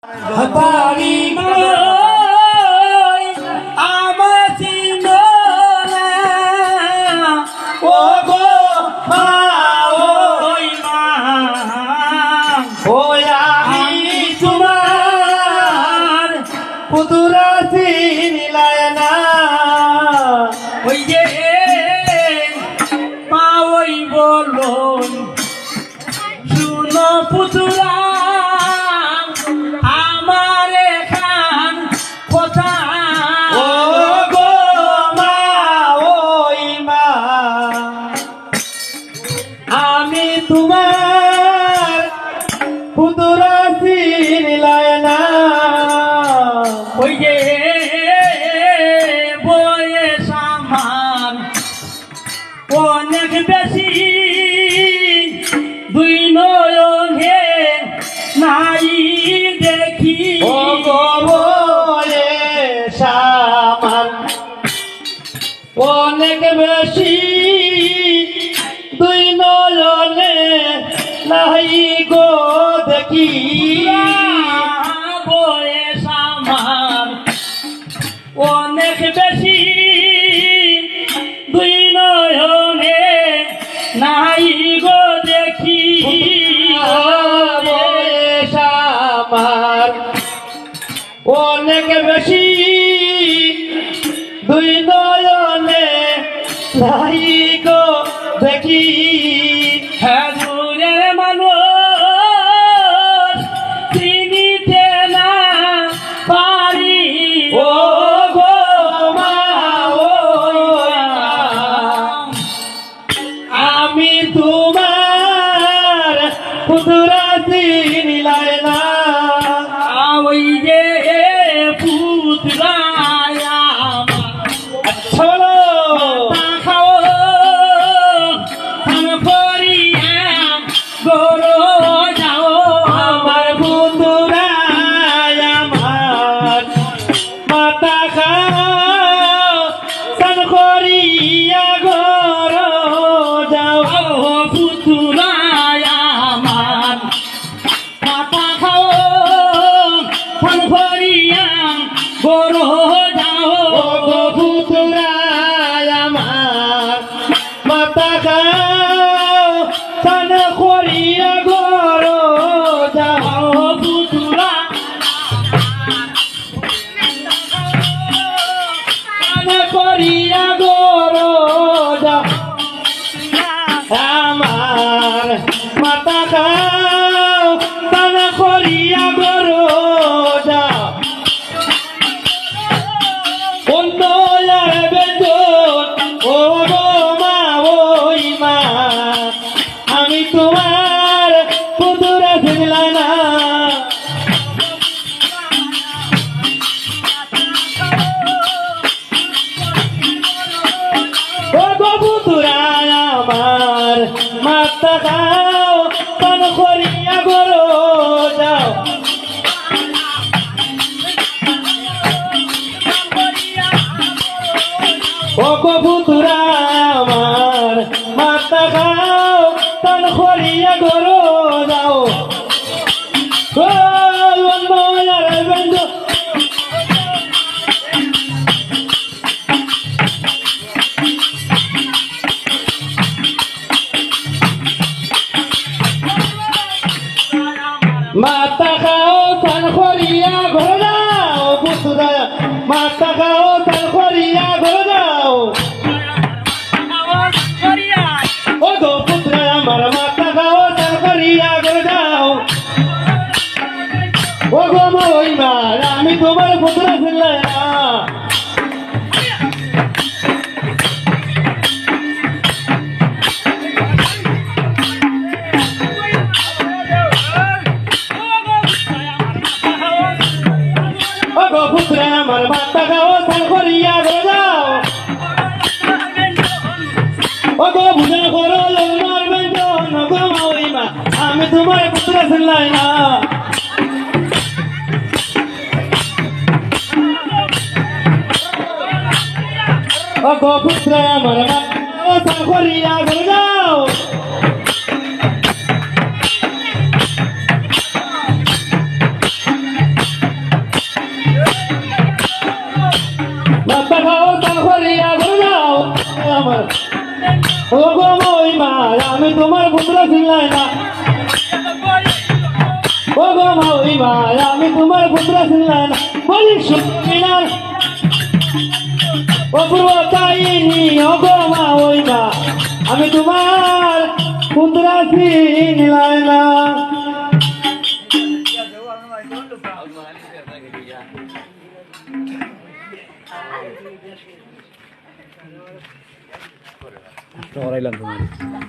বাড়ি নয় আমার চিনলা ও গো মা ওই মা ওই আমি তোমার পুতুরা চিনলায় না ওই যে মা ওই বলুন শুনো পুতুরা আমি তোমার পুতুরা চিনলায় না ওই যে বয়স আমার অনেক বেশি দুই নয়নে নাই দেখি ও গো বয়স আমার অনেক বেশি দুই নয়নে নাই গো দেখি বয়স আমার অনেক বেশি দুই নয়নে নাই গো দেখি বয়স আমার অনেক বেশি দুই নয়নে নাই গো দেখি হাজুরের মানুষ চিনিতে না পারি ও গো মা আমি তোমার পুতুরা চিনলায় না ওই যে পুতুরা আমার মাতা খাও তানা করিয়া গরো যা অন্য ও গো মা ওই মা আমি তোমার পুতুরা চিনলাম না ও গো পুতুরা আমার মাতা খাও পান করিয়া গরো যাও ও গো পুতুরা আমার মাতা খাও পান করিয়া গরো যাও মাতা খাও তান করিয়া ঘর যাও পুতুরা মাতা খাও তান করিয়া ঘর যাও ও গো পুত্রা আমার মাতা খাও তান করিয়া ঘর যাও ও গো ওই মা আমি তোমার পুতুরা ছিলাম না পুত্রা আমার মাতা খাও তান করিয়া ঘর যাও ও গো বুঝা করো লগ্নার ব্যঞ্জন গো ওই মা আমি তোমার পুত্র ছিলাই না ও গো পুত্র আমার মাতা খাও তান করিয়া ঘর যাও ও গো মহিমা আমি তোমার পুত্রা ছিলাই না ও গো মহিমা আমি তোমার পুত্রা ছিলাই না বলি শুনিলাম অপূর্ব কাহিনী ও গো মহিমা আমি তোমার পুত্রা ছিলাই না Orang lain